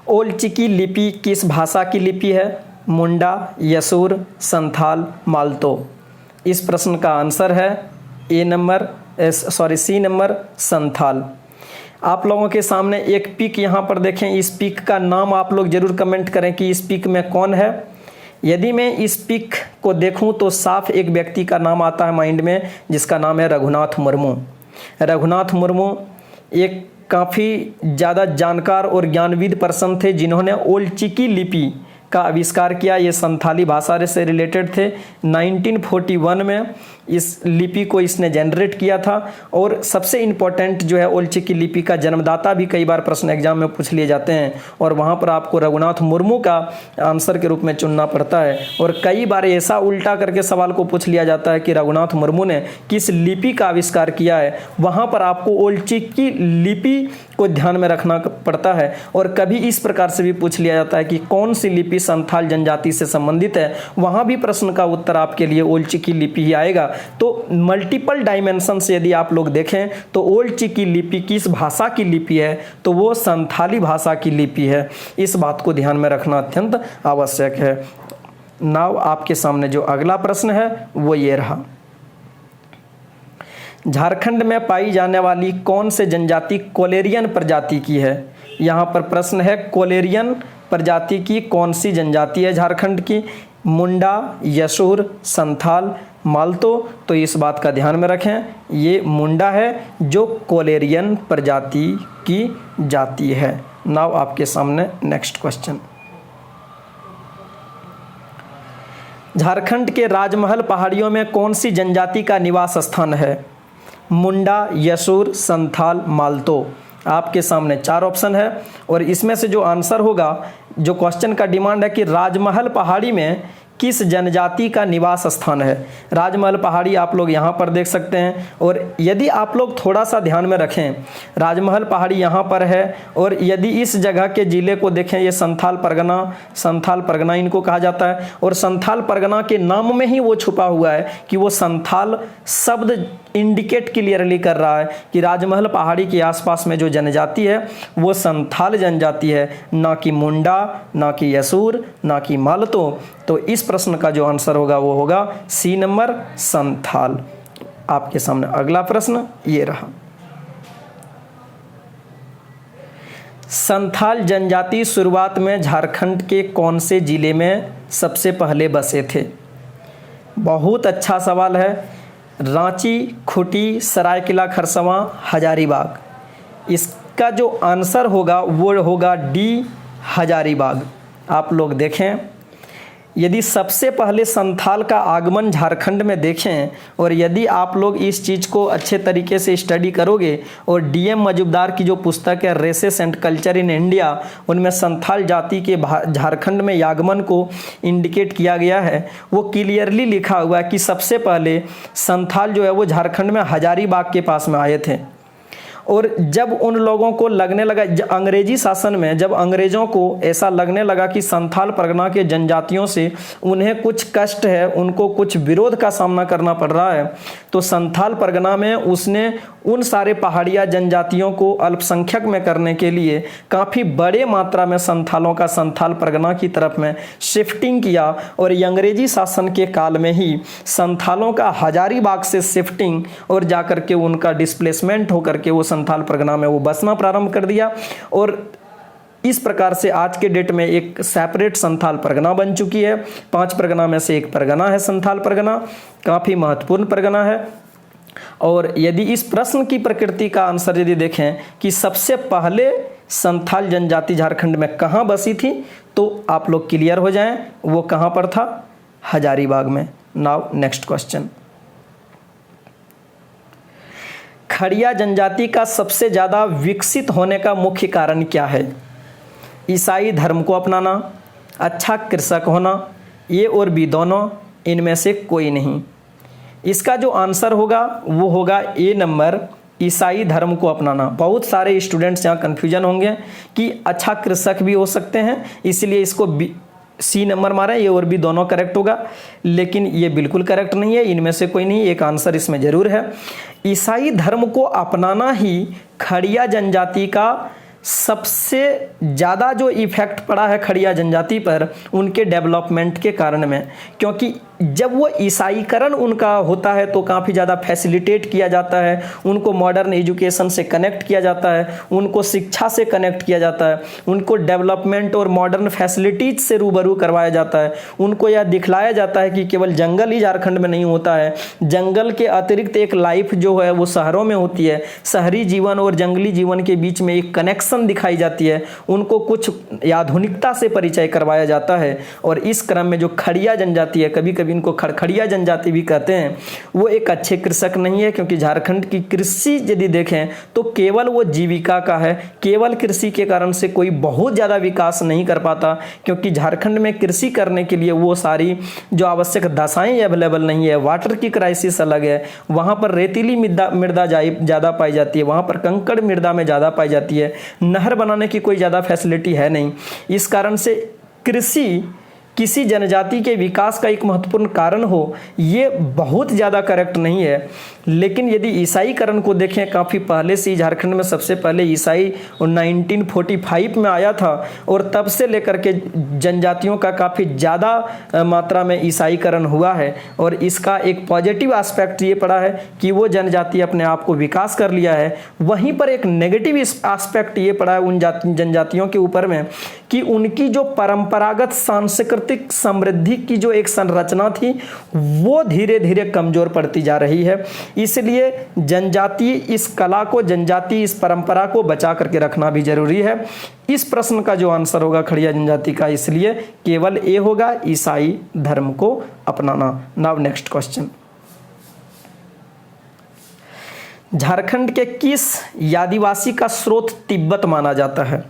ओल्ड चिकी लिपि किस भाषा की लिपि है? मुंडा, यसुर, संथाल, मालतो। इस प्रश्न का आंसर है सी नंबर, संथाल। आप लोगों के सामने एक पिक यहाँ पर देखें, इस पिक का नाम आप लोग जरूर कमेंट करें कि इस पिक में कौन है। यदि मैं इस पिक को देखूं तो साफ एक व्यक्ति का नाम आता है माइंड में, जिसका नाम है रघुनाथ मुर्मू। रघुनाथ मुर्मू एक काफ़ी ज़्यादा जानकार और ज्ञानविद पर्सन थे जिन्होंने ओल्ड चिकी लिपि का आविष्कार किया। ये संथाली भाषा से रिलेटेड थे। 1941 में इस लिपि को इसने जनरेट किया था। और सबसे इम्पोर्टेंट जो है ओल्ड चिकी लिपि का जन्मदाता भी कई बार प्रश्न एग्जाम में पूछ लिए जाते हैं और वहाँ पर आपको रघुनाथ मुर्मू का आंसर के रूप में चुनना पड़ता है। और कई बार ऐसा उल्टा करके सवाल को पूछ लिया जाता है कि रघुनाथ मुर्मू ने किस लिपि का आविष्कार किया है, वहाँ पर आपको ओल्ड चिकी लिपि को ध्यान में रखना पड़ता है। और कभी इस प्रकार से भी पूछ लिया जाता है कि कौन सी लिपि संथाल जनजाति से संबंधित है, वहाँ भी प्रश्न का उत्तर आपके लिए ओल्ड चिकी लिपि ही आएगा। तो मल्टीपल डायमेंशन से यदि आप लोग देखें तो ओल्ड चिकी लिपि किस भाषा की लिपि है, तो वो संथाली भाषा की लिपि है। इस बात को ध्यान में रखना अत्यंत आवश्यक है। नाउ आपके सामने जो अगला प्रश्न है वो ये रहा। झारखंड में पाई जाने वाली कौन से जनजाति कोलेरियन प्रजाति की है? यहाँ पर प्रश्न है कोलेरियन प्रजाति की कौन सी जनजाति है झारखंड की? मुंडा, यशूर, संथाल, मालतो। तो इस बात का ध्यान में रखें, ये मुंडा है जो कोलेरियन प्रजाति की जाति है। नाउ आपके सामने नेक्स्ट क्वेश्चन। झारखंड के राजमहल पहाड़ियों में कौन सी जनजाति का निवास स्थान है? मुंडा, यशूर, संथाल, मालतो। आपके सामने 4 ऑप्शन है और इसमें से जो आंसर होगा, जो क्वेश्चन का डिमांड है कि राजमहल पहाड़ी में किस जनजाति का निवास स्थान है। राजमहल पहाड़ी आप लोग यहाँ पर देख सकते हैं। और यदि आप लोग थोड़ा सा ध्यान में रखें, राजमहल पहाड़ी यहाँ पर है और यदि इस जगह के ज़िले को देखें, ये संथाल परगना इनको कहा जाता है। और संथाल परगना के नाम में ही वो छुपा हुआ है कि वो संथाल शब्द इंडिकेट क्लियरली कर रहा है कि राजमहल पहाड़ी के आसपास में जो जनजाति है वो संथाल जनजाति है, ना कि मुंडा, ना कि यसूर, ना कि मालतो। तो इस प्रश्न का जो आंसर होगा वो होगा सी नंबर, संथाल। आपके सामने अगला प्रश्न ये रहा। संथाल जनजाति शुरुआत में झारखंड के कौन से जिले में सबसे पहले बसे थे? बहुत अच्छा सवाल है। रांची, खूंटी, सरायकेला खरसावां, हजारीबाग। इसका जो आंसर होगा वो होगा डी, हजारीबाग। आप लोग देखें, यदि सबसे पहले संथाल का आगमन झारखंड में देखें और यदि आप लोग इस चीज़ को अच्छे तरीके से स्टडी करोगे और डीएम मजुमदार की जो पुस्तक है races and culture in India, उनमें संथाल जाति के झारखंड में आगमन को इंडिकेट किया गया है। वो क्लियरली लिखा हुआ है कि सबसे पहले संथाल जो है वो झारखंड में हजारीबाग के पास में आए थे। और जब उन लोगों को लगने लगा, अंग्रेजी शासन में जब अंग्रेज़ों को ऐसा लगने लगा कि संथाल परगना के जनजातियों से उन्हें कुछ कष्ट है, उनको कुछ विरोध का सामना करना पड़ रहा है, तो संथाल परगना में उसने उन सारे पहाड़िया जनजातियों को अल्पसंख्यक में करने के लिए काफ़ी बड़े मात्रा में संथालों का संथाल परगना की तरफ में शिफ्टिंग किया। और ये अंग्रेजी शासन के काल में ही संथालों का हजारीबाग से शिफ्टिंग और जाकर के उनका डिस्प्लेसमेंट होकर के वो संथाल परगना में वो बसना प्रारंभ कर दिया। और इस प्रकार से आज के डेट में एक सेपरेट संथाल परगना बन चुकी है। 5 परगना में से एक परगना है संथाल परगना, काफ़ी महत्वपूर्ण परगना है। और यदि इस प्रश्न की प्रकृति का आंसर यदि देखें कि सबसे पहले संथाल जनजाति झारखंड में कहाँ बसी थी, तो आप लोग क्लियर हो जाएं वो कहाँ पर था, हजारीबाग में। Now next question. खड़िया जनजाति का सबसे ज़्यादा विकसित होने का मुख्य कारण क्या है? ईसाई धर्म को अपनाना, अच्छा कृषक होना, ए और बी दोनों, इनमें से कोई नहीं। इसका जो आंसर होगा वो होगा ए नंबर, ईसाई धर्म को अपनाना। बहुत सारे स्टूडेंट्स यहाँ कन्फ्यूजन होंगे कि अच्छा कृषक भी हो सकते हैं, इसलिए इसको सी नंबर मारा, ये और भी दोनों करेक्ट होगा, लेकिन ये बिल्कुल करेक्ट नहीं है। इनमें से कोई नहीं, एक आंसर इसमें जरूर है। ईसाई धर्म को अपनाना ही खड़िया जनजाति का सबसे ज़्यादा जो इफेक्ट पड़ा है खड़िया जनजाति पर उनके डेवलपमेंट के कारण में, क्योंकि जब वो ईसाईकरण उनका होता है तो काफ़ी ज़्यादा फैसिलिटेट किया जाता है, उनको मॉडर्न एजुकेशन से कनेक्ट किया जाता है, उनको शिक्षा से कनेक्ट किया जाता है, उनको डेवलपमेंट और मॉडर्न फैसिलिटीज से रूबरू करवाया जाता है, उनको यह दिखलाया जाता है कि केवल जंगल ही झारखंड में नहीं होता है, जंगल के अतिरिक्त एक लाइफ जो है वो शहरों में होती है, शहरी जीवन और जंगली जीवन के बीच में एक कनेक्शन दिखाई जाती है, उनको कुछ आधुनिकता से परिचय करवाया जाता है। और इस क्रम में जो खड़िया जनजाति है, कभी कभी इनको खड़खड़िया जनजाति भी कहते हैं, वो एक अच्छे कृषक नहीं है, क्योंकि झारखंड की कृषि यदि देखें तो केवल वो जीविका का है, केवल कृषि के कारण से कोई बहुत ज़्यादा विकास नहीं कर पाता, क्योंकि झारखंड में कृषि करने के लिए वो सारी जो आवश्यक दशाएं अवेलेबल नहीं है, वाटर की क्राइसिस अलग है, वहाँ पर रेतीली मृदा ज़्यादा पाई जाती है, वहाँ पर कंकड़ मृदा में ज़्यादा पाई जाती है, नहर बनाने की कोई ज़्यादा फैसिलिटी है नहीं। इस कारण से कृषि किसी जनजाति के विकास का एक महत्वपूर्ण कारण हो, ये बहुत ज़्यादा करेक्ट नहीं है। लेकिन यदि ईसाईकरण को देखें, काफ़ी पहले से ही झारखंड में सबसे पहले ईसाई 1945 में आया था, और तब से लेकर के जनजातियों का काफ़ी ज़्यादा मात्रा में ईसाईकरण हुआ है। और इसका एक पॉजिटिव एस्पेक्ट ये पड़ा है कि वो जनजाति अपने आप को विकास कर लिया है। वहीं पर एक नेगेटिव एस्पेक्ट ये पड़ा है उन जनजातियों के ऊपर में कि उनकी जो परंपरागत सांस्कृतिक समृद्धि की जो एक संरचना थी वो धीरे धीरे कमजोर पड़ती जा रही है। इसलिए जनजाति इस कला को, जनजाति इस परंपरा को बचा करके रखना भी जरूरी है। इस प्रश्न का जो आंसर होगा खड़िया जनजाति का, इसलिए केवल ए होगा, ईसाई धर्म को अपनाना। नाउ नेक्स्ट क्वेश्चन, झारखंड के किस आदिवासी का स्रोत तिब्बत माना जाता है?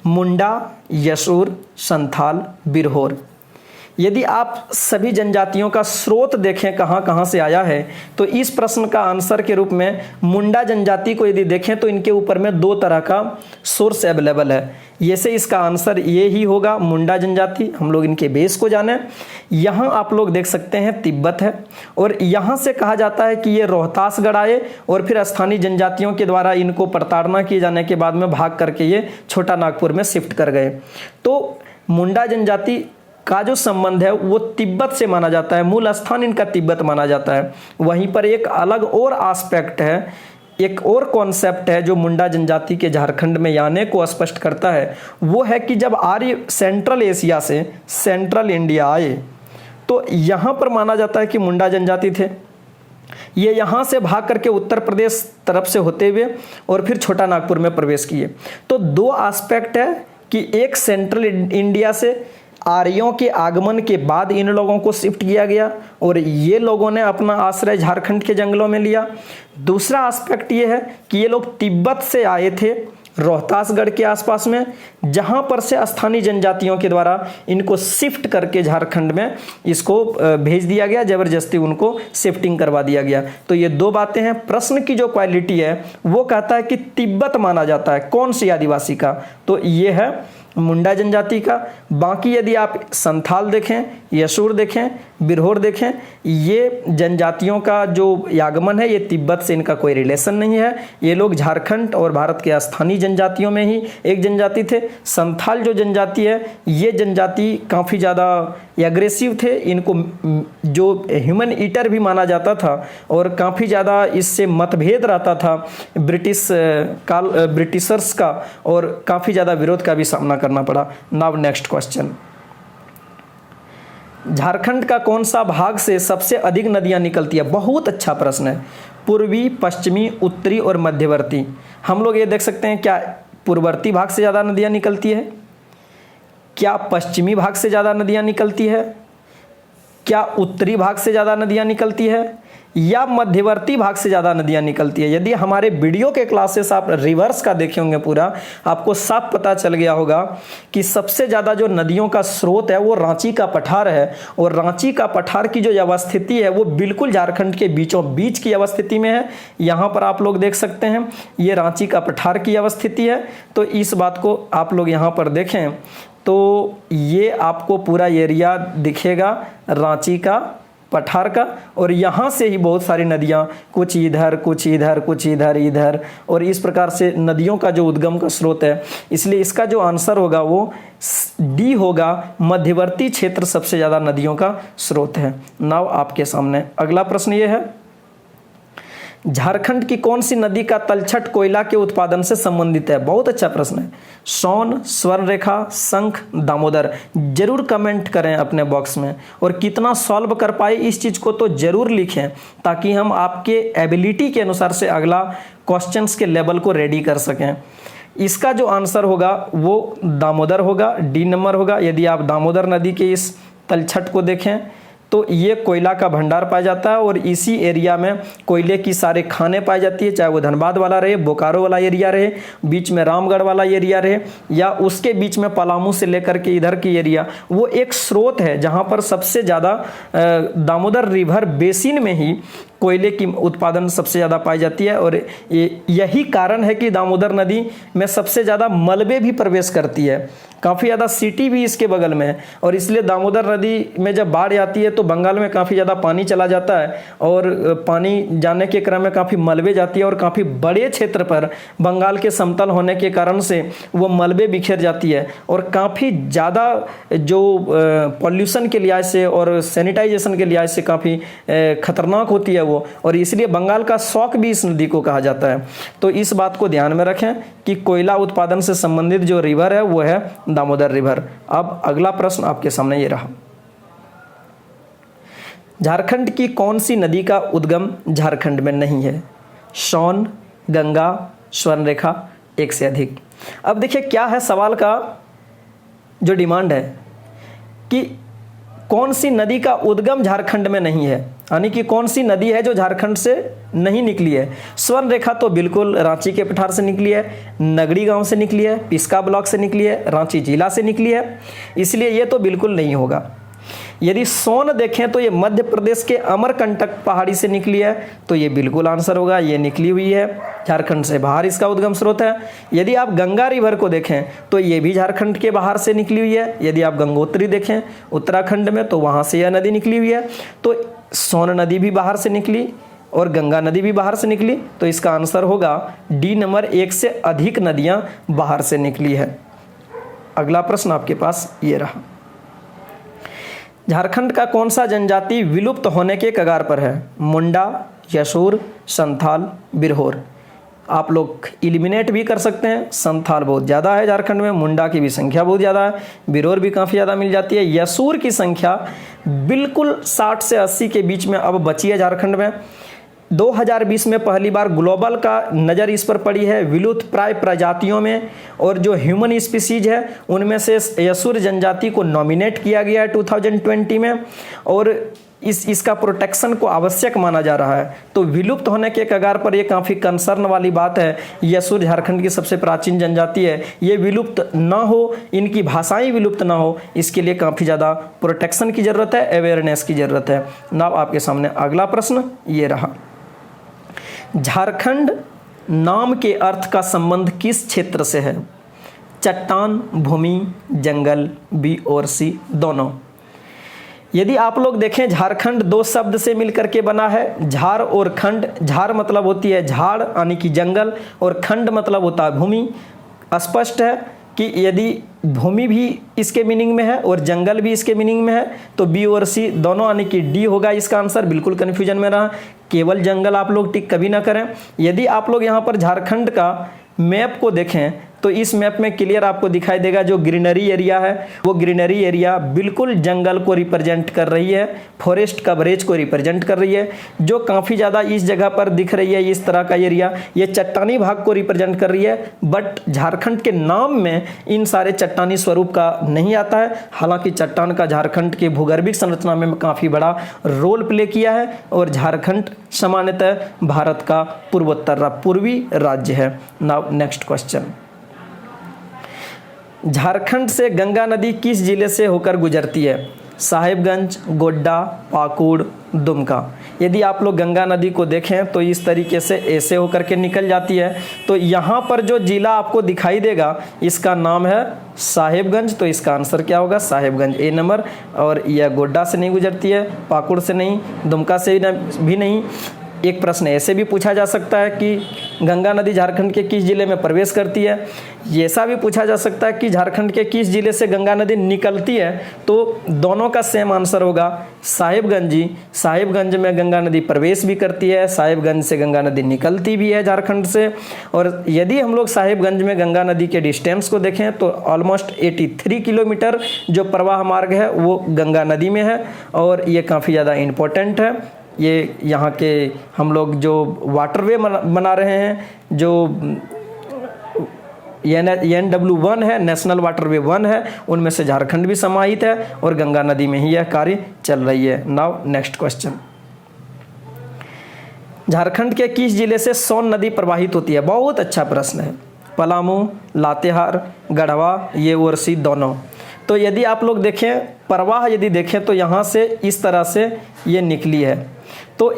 मुंडा, यशूर, संथाल, बिरहोर। यदि आप सभी जनजातियों का स्रोत देखें कहाँ कहाँ से आया है, तो इस प्रश्न का आंसर के रूप में मुंडा जनजाति को यदि देखें तो इनके ऊपर में दो तरह का सोर्स अवेलेबल है। ये से इसका आंसर ये ही होगा, मुंडा जनजाति। हम लोग इनके बेस को जाने। यहाँ आप लोग देख सकते हैं तिब्बत है, और यहाँ से कहा जाता है कि ये रोहतासगढ़ आए और फिर स्थानीय जनजातियों के द्वारा इनको प्रताड़ना किए जाने के बाद में भाग करके ये छोटा नागपुर में शिफ्ट कर गए। तो मुंडा जनजाति का जो संबंध है वो तिब्बत से माना जाता है, मूल स्थान इनका तिब्बत माना जाता है। वहीं पर एक अलग और एस्पेक्ट है, एक और कॉन्सेप्ट है जो मुंडा जनजाति के झारखंड में आने को स्पष्ट करता है। वो है कि जब आर्य सेंट्रल एशिया से सेंट्रल इंडिया आए तो यहाँ पर माना जाता है कि मुंडा जनजाति थे। ये यहाँ से भाग करके उत्तर प्रदेश तरफ से होते हुए और फिर छोटा नागपुर में प्रवेश किए। तो दो एस्पेक्ट है कि एक सेंट्रल इंडिया से आर्यों के आगमन के बाद इन लोगों को शिफ्ट किया गया और ये लोगों ने अपना आश्रय झारखंड के जंगलों में लिया। दूसरा एस्पेक्ट ये है कि ये लोग तिब्बत से आए थे, रोहतासगढ़ के आसपास में, जहां पर से स्थानीय जनजातियों के द्वारा इनको शिफ्ट करके झारखंड में इसको भेज दिया गया, जबरदस्ती उनको शिफ्टिंग करवा दिया गया। तो ये दो बातें हैं। प्रश्न की जो क्वालिटी है वो कहता है कि तिब्बत माना जाता है कौन सी आदिवासी का, तो ये है मुंडा जनजाति का। बाकी यदि आप संथाल देखें, यशूर देखें, बिरहोर देखें, ये जनजातियों का जो आगमन है ये तिब्बत से इनका कोई रिलेशन नहीं है। ये लोग झारखंड और भारत के स्थानीय जनजातियों में ही एक जनजाति थे। संथाल जो जनजाति है ये जनजाति काफ़ी ज़्यादा एग्रेसिव थे, इनको जो ह्यूमन ईटर भी माना जाता था और काफ़ी ज़्यादा इससे मतभेद रहता था ब्रिटिशर्स का, और काफ़ी ज़्यादा विरोध का भी सामना करना पड़ा। नाउ नेक्स्ट क्वेश्चन, झारखंड का कौन सा भाग से सबसे अधिक नदियां निकलती है? बहुत अच्छा प्रश्न है। पूर्वी, पश्चिमी, उत्तरी और मध्यवर्ती। हम लोग ये देख सकते हैं, क्या पूर्ववर्ती भाग से ज़्यादा नदियां निकलती है? क्या पश्चिमी भाग से ज़्यादा नदियां निकलती है? क्या उत्तरी भाग से ज़्यादा नदियां निकलती है? या मध्यवर्ती भाग से ज़्यादा नदियां निकलती है? यदि हमारे वीडियो के क्लासेस आप रिवर्स का देखे होंगे पूरा, आपको साफ पता चल गया होगा कि सबसे ज़्यादा जो नदियों का स्रोत है वो रांची का पठार है, और रांची का पठार की जो अवस्थिति है वो बिल्कुल झारखंड के बीचों बीच की अवस्थिति में है। यहाँ पर आप लोग देख सकते हैं ये रांची का पठार की अवस्थिति है। तो इस बात को आप लोग यहाँ पर देखें तो ये आपको पूरा एरिया दिखेगा रांची का पठार का, और यहाँ से ही बहुत सारी नदियाँ कुछ इधर कुछ इधर कुछ इधर इधर, और इस प्रकार से नदियों का जो उद्गम का स्रोत है। इसलिए इसका जो आंसर होगा वो डी होगा, मध्यवर्ती क्षेत्र सबसे ज़्यादा नदियों का स्रोत है। नाउ आपके सामने अगला प्रश्न ये है, झारखंड की कौन सी नदी का तलछट कोयला के उत्पादन से संबंधित है? बहुत अच्छा प्रश्न है। सोन, स्वर्णरेखा, शंख, दामोदर। जरूर कमेंट करें अपने बॉक्स में, और कितना सॉल्व कर पाए इस चीज़ को तो जरूर लिखें, ताकि हम आपके एबिलिटी के अनुसार से अगला क्वेश्चंस के लेवल को रेडी कर सकें। इसका जो आंसर होगा वो दामोदर होगा, डी नंबर होगा। यदि आप दामोदर नदी के इस तलछट को देखें तो ये कोयला का भंडार पाया जाता है, और इसी एरिया में कोयले की सारे खाने पाई जाती है, चाहे वो धनबाद वाला रहे, बोकारो वाला एरिया रहे, बीच में रामगढ़ वाला एरिया रहे, या उसके बीच में पलामू से लेकर के इधर की एरिया। वो एक स्रोत है जहाँ पर सबसे ज़्यादा दामोदर रिवर बेसिन में ही कोयले की उत्पादन सबसे ज़्यादा पाई जाती है, और यही कारण है कि दामोदर नदी में सबसे ज़्यादा मलबे भी प्रवेश करती है। काफ़ी ज़्यादा सिटी भी इसके बगल में है, और इसलिए दामोदर नदी में जब बाढ़ आती है तो बंगाल में काफ़ी ज़्यादा पानी चला जाता है, और पानी जाने के क्रम में काफ़ी मलबे जाती है, और काफ़ी बड़े क्षेत्र पर बंगाल के समतल होने के कारण से वो मलबे बिखेर जाती है, और काफ़ी ज़्यादा जो पॉल्यूशन के लिहाज से और सैनिटाइजेशन के लिहाज से काफ़ी खतरनाक होती है वो, और इसलिए बंगाल का शौक भी इस नदी को कहा जाता है। तो इस बात को ध्यान में रखें कि कोयला उत्पादन से संबंधित जो रिवर है वो है दामोदर रिवर। अब अगला प्रश्न आपके सामने ये रहा, झारखंड की कौन सी नदी का उद्गम झारखंड में नहीं है? सोन, गंगा, स्वर्णरेखा, एक से अधिक। अब देखिए क्या है सवाल का जो डिमांड है कि कौन सी नदी का उद्गम झारखंड में नहीं है, यानी कि कौन सी नदी है जो झारखंड से नहीं निकली है। स्वर्णरेखा तो बिल्कुल रांची के पठार से निकली है, नगड़ी गांव से निकली है, पिस्का ब्लॉक से निकली है, रांची जिला से निकली है, इसलिए ये तो बिल्कुल नहीं होगा। यदि सोन देखें तो ये मध्य प्रदेश के अमरकंटक पहाड़ी से निकली है, तो ये बिल्कुल आंसर होगा, ये निकली हुई है, झारखंड से बाहर इसका उद्गम स्रोत है। यदि आप गंगा रिवर को देखें तो ये भी झारखंड के बाहर से निकली हुई है। यदि आप गंगोत्री देखें उत्तराखंड में तो वहाँ से यह नदी निकली हुई है। तो सोन नदी भी बाहर से निकली और गंगा नदी भी बाहर से निकली, तो इसका आंसर होगा डी नंबर, एक से अधिक नदियाँ बाहर से निकली है। अगला प्रश्न आपके पास ये रहा, झारखंड का कौन सा जनजाति विलुप्त होने के कगार पर है? मुंडा, यशूर, संथाल, बिरहोर। आप लोग एलिमिनेट भी कर सकते हैं। संथाल बहुत ज़्यादा है झारखंड में, मुंडा की भी संख्या बहुत ज़्यादा है, बिरहोर भी काफ़ी ज़्यादा मिल जाती है। यशूर की संख्या बिल्कुल 60 से 80 के बीच में अब बची है झारखंड में। 2020 में पहली बार ग्लोबल का नज़र इस पर पड़ी है विलुप्त प्राय प्रजातियों में, और जो ह्यूमन स्पीसीज है उनमें से यशूर जनजाति को नॉमिनेट किया गया है 2020 में, और इसका प्रोटेक्शन को आवश्यक माना जा रहा है। तो विलुप्त होने के कगार पर यह काफ़ी कंसर्न वाली बात है। यशूर झारखंड की सबसे प्राचीन जनजाति है, ये विलुप्त ना हो, इनकी भाषाएं विलुप्त ना हो, इसके लिए काफ़ी ज़्यादा प्रोटेक्शन की ज़रूरत है, अवेयरनेस की ज़रूरत है। नाउ आपके सामने अगला प्रश्न ये रहा, झारखंड नाम के अर्थ का संबंध किस क्षेत्र से है? चट्टान, भूमि, जंगल, बी और सी दोनों। यदि आप लोग देखें झारखंड दो शब्द से मिलकर के बना है, झार और खंड। झार मतलब होती है झाड़ यानी कि जंगल, और खंड मतलब होता है भूमि। स्पष्ट है कि यदि भूमि भी इसके मीनिंग में है और जंगल भी इसके मीनिंग में है, तो बी और सी दोनों यानी कि डी होगा इसका आंसर। बिल्कुल कन्फ्यूजन में रहा, केवल जंगल आप लोग टिक कभी ना करें। यदि आप लोग यहाँ पर झारखंड का मैप को देखें तो इस मैप में क्लियर आपको दिखाई देगा जो ग्रीनरी एरिया है वो ग्रीनरी एरिया बिल्कुल जंगल को रिप्रेजेंट कर रही है, फॉरेस्ट कवरेज को रिप्रेजेंट कर रही है। जो काफ़ी ज़्यादा इस जगह पर दिख रही है इस तरह का एरिया, ये चट्टानी भाग को रिप्रेजेंट कर रही है। बट झारखंड के नाम में इन सारे चट्टानी स्वरूप का नहीं आता है। हालांकि चट्टान का झारखंड के भूगर्भिक संरचना में काफ़ी बड़ा रोल प्ले किया है, और झारखंड सामान्यतः भारत का पूर्वी राज्य है। नाउ नेक्स्ट क्वेश्चन, झारखंड से गंगा नदी किस जिले से होकर गुजरती है? साहिबगंज, गोड्डा, पाकुड़, दुमका। यदि आप लोग गंगा नदी को देखें तो इस तरीके से ऐसे होकर के निकल जाती है। तो यहाँ पर जो जिला आपको दिखाई देगा इसका नाम है साहेबगंज। तो इसका आंसर क्या होगा? साहेबगंज, ए नंबर। और यह गोड्डा से नहीं गुजरती है, पाकुड़ से नहीं, दुमका से भी नहीं। एक प्रश्न ऐसे भी पूछा जा सकता है कि गंगा नदी झारखंड के किस जिले में प्रवेश करती है। ऐसा भी पूछा जा सकता है कि झारखंड के किस जिले से गंगा नदी निकलती है। तो दोनों का सेम आंसर होगा साहिबगंज जी। साहिबगंज में गंगा नदी प्रवेश भी करती है, साहिबगंज से गंगा नदी निकलती भी है झारखंड से। और यदि हम लोग साहिबगंज में गंगा नदी के डिस्टेंस को देखें तो ऑलमोस्ट 83 किलोमीटर जो प्रवाह मार्ग है वो गंगा नदी में है। और ये काफ़ी ज़्यादा इम्पोर्टेंट है। ये यहाँ के हम लोग जो वाटरवे बना रहे हैं, जो NW1 है, नेशनल वाटरवे 1 है, उनमें से झारखंड भी समाहित है और गंगा नदी में ही यह कार्य चल रही है। नाउ नेक्स्ट क्वेश्चन, झारखंड के किस जिले से सोन नदी प्रवाहित होती है? बहुत अच्छा प्रश्न है। पलामू, लातेहार, गढ़वा, ये और सी दोनों। तो यदि आप लोग देखें प्रवाह, यदि देखें तो यहाँ से इस तरह से ये निकली है। तो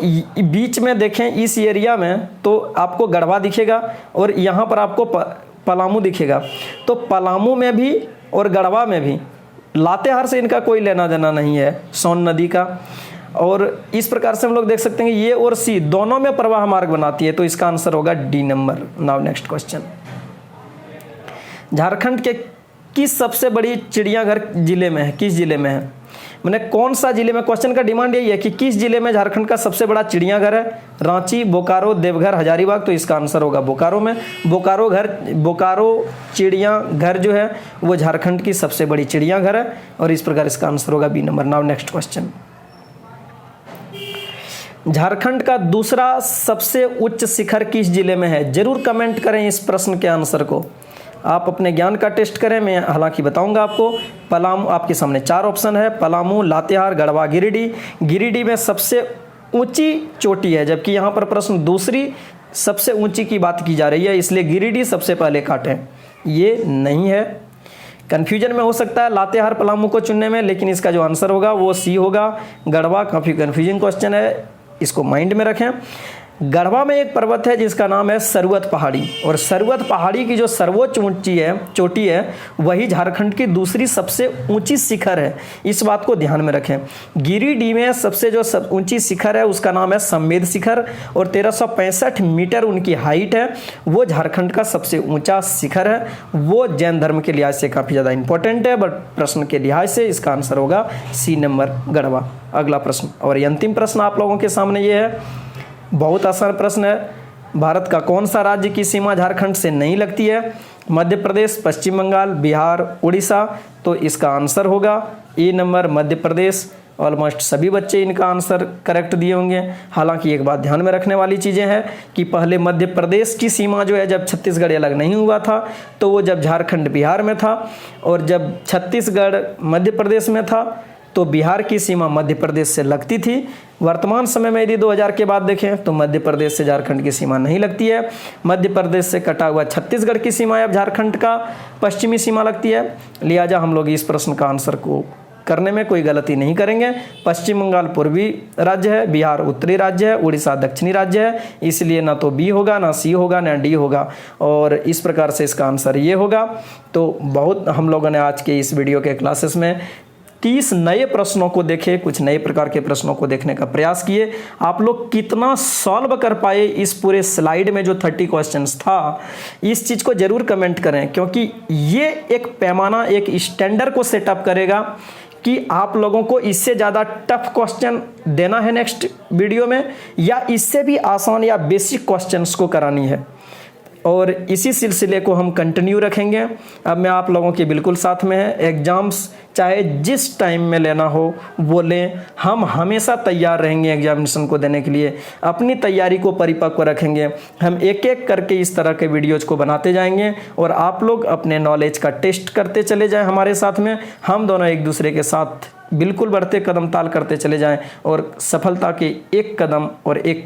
बीच में देखें इस एरिया में तो आपको गढ़वा दिखेगा और यहाँ पर आपको पलामू दिखेगा। तो पलामू में भी और गढ़वा में भी लातेहार से इनका कोई लेना देना नहीं है, सोन नदी का। और इस प्रकार से हम लोग देख सकते हैं कि ये और सी दोनों में प्रवाह मार्ग बनाती है। तो इसका आंसर होगा D number. Now next question, Jharkhand के किस सबसे बड़ी चिड़ियाघर जिले में है? किस जिले में है, मैंने कौन सा जिले में? क्वेश्चन का डिमांड यही है कि किस जिले में झारखंड का सबसे बड़ा चिड़ियाघर है? रांची, बोकारो, देवघर, हजारीबाग। तो इसका आंसर होगा बोकारो में। बोकारो चिड़ियाघर जो है वो झारखंड की सबसे बड़ी चिड़ियाघर है और इस प्रकार इसका आंसर होगा B number. Now next question, Jharkhand का दूसरा सबसे उच्च शिखर किस जिले में है? जरूर कमेंट करें इस प्रश्न के आंसर को। आप अपने ज्ञान का टेस्ट करें, मैं हालांकि बताऊंगा आपको। पलामू, आपके सामने 4 ऑप्शन है, पलामू, लातेहार, गढ़वा, गिरिडीह। गिरिडीह में सबसे ऊंची चोटी है, जबकि यहाँ पर प्रश्न दूसरी सबसे ऊंची की बात की जा रही है, इसलिए गिरिडीह सबसे पहले काटें। ये नहीं है, कन्फ्यूजन में हो सकता है लातेहार पलामू को चुनने में, लेकिन इसका जो आंसर होगा वो सी होगा। गढ़वा काफ़ी कन्फ्यूजिंग क्वेश्चन है, इसको माइंड में रखें। गढ़वा में एक पर्वत है जिसका नाम है सरवत पहाड़ी, और सरवत पहाड़ी की जो सर्वोच्च चोटी है वही झारखंड की दूसरी सबसे ऊंची शिखर है। इस बात को ध्यान में रखें। गिरिडीह में सबसे जो ऊंची शिखर है उसका नाम है सम्मेद शिखर और 1365 मीटर उनकी हाइट है। वो झारखंड का सबसे ऊंचा शिखर है। वो जैन धर्म के लिहाज से काफ़ी ज़्यादा इंपॉर्टेंट है, बट प्रश्न के लिहाज से इसका आंसर होगा सी नंबर, गढ़वा। अगला प्रश्न और ये अंतिम प्रश्न आप लोगों के सामने ये है, बहुत आसान प्रश्न है। भारत का कौन सा राज्य की सीमा झारखंड से नहीं लगती है? मध्य प्रदेश, पश्चिम बंगाल, बिहार, उड़ीसा। तो इसका आंसर होगा ए नंबर, मध्य प्रदेश। ऑलमोस्ट सभी बच्चे इनका आंसर करेक्ट दिए होंगे। हालांकि एक बात ध्यान में रखने वाली चीज़ें हैं कि पहले मध्य प्रदेश की सीमा जो है जब छत्तीसगढ़ अलग नहीं हुआ था तो वो जब झारखंड बिहार में था, और जब छत्तीसगढ़ मध्य प्रदेश में था तो बिहार की सीमा मध्य प्रदेश से लगती थी। वर्तमान समय में यदि 2000 के बाद देखें तो मध्य प्रदेश से झारखंड की सीमा नहीं लगती है। मध्य प्रदेश से कटा हुआ छत्तीसगढ़ की सीमा अब झारखंड का पश्चिमी सीमा लगती है। लिहाजा हम लोग इस प्रश्न का आंसर को करने में कोई गलती नहीं करेंगे। पश्चिम बंगाल पूर्वी राज्य है, बिहार उत्तरी राज्य है, उड़ीसा दक्षिणी राज्य है, इसलिए ना तो बी होगा, ना सी होगा, ना डी होगा, और इस प्रकार से इसका आंसर ये होगा। तो बहुत हम लोगों ने आज के इस वीडियो के क्लासेस में 30 नए प्रश्नों को देखे, कुछ नए प्रकार के प्रश्नों को देखने का प्रयास किए। आप लोग कितना सॉल्व कर पाए इस पूरे स्लाइड में जो 30 क्वेश्चंस था, इस चीज़ को जरूर कमेंट करें, क्योंकि ये एक पैमाना, एक स्टैंडर्ड को सेटअप करेगा कि आप लोगों को इससे ज़्यादा टफ क्वेश्चन देना है नेक्स्ट वीडियो में, या इससे भी आसान या बेसिक क्वेश्चंस को करानी है। और इसी सिलसिले को हम कंटिन्यू रखेंगे। अब मैं आप लोगों के बिल्कुल साथ में है। एग्ज़ाम्स चाहे जिस टाइम में लेना हो वो लें, हम हमेशा तैयार रहेंगे एग्जामिनेशन को देने के लिए। अपनी तैयारी को परिपक्व रखेंगे। हम एक एक करके इस तरह के वीडियोज़ को बनाते जाएंगे और आप लोग अपने नॉलेज का टेस्ट करते चले जाएं हमारे साथ में। हम दोनों एक दूसरे के साथ बिल्कुल बढ़ते कदम ताल करते चले जाएं और सफलता के एक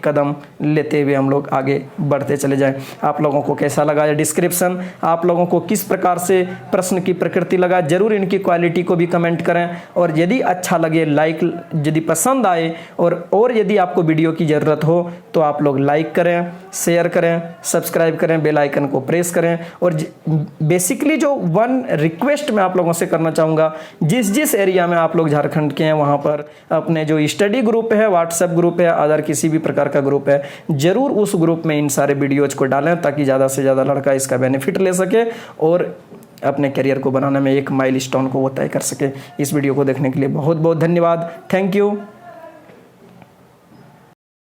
कदम लेते हुए हम लोग आगे बढ़ते चले जाएं। आप लोगों को कैसा लगा ये डिस्क्रिप्शन, आप लोगों को किस प्रकार से प्रश्न की प्रकृति लगा, जरूर इनकी क्वालिटी को भी कमेंट करें। और यदि अच्छा लगे लाइक, यदि पसंद आए और यदि आपको वीडियो की ज़रूरत हो तो आप लोग लाइक करें, शेयर करें, सब्सक्राइब करें, बेल आइकन को प्रेस करें। और बेसिकली जो वन रिक्वेस्ट मैं आप लोगों से करना चाहूँगा, जिस एरिया में आप लोग झारखंड के हैं वहाँ पर अपने जो स्टडी ग्रुप है, व्हाट्सएप ग्रुप है, अदर किसी भी प्रकार का ग्रुप है, जरूर उस ग्रुप में इन सारे वीडियोज को डालें ताकि ज़्यादा से ज़्यादा लड़का इसका बेनिफिट ले सके और अपने करियर को बनाने में एक माइलस्टोन को वो तय कर सके। इस वीडियो को देखने के लिए बहुत बहुत धन्यवाद। Thank you.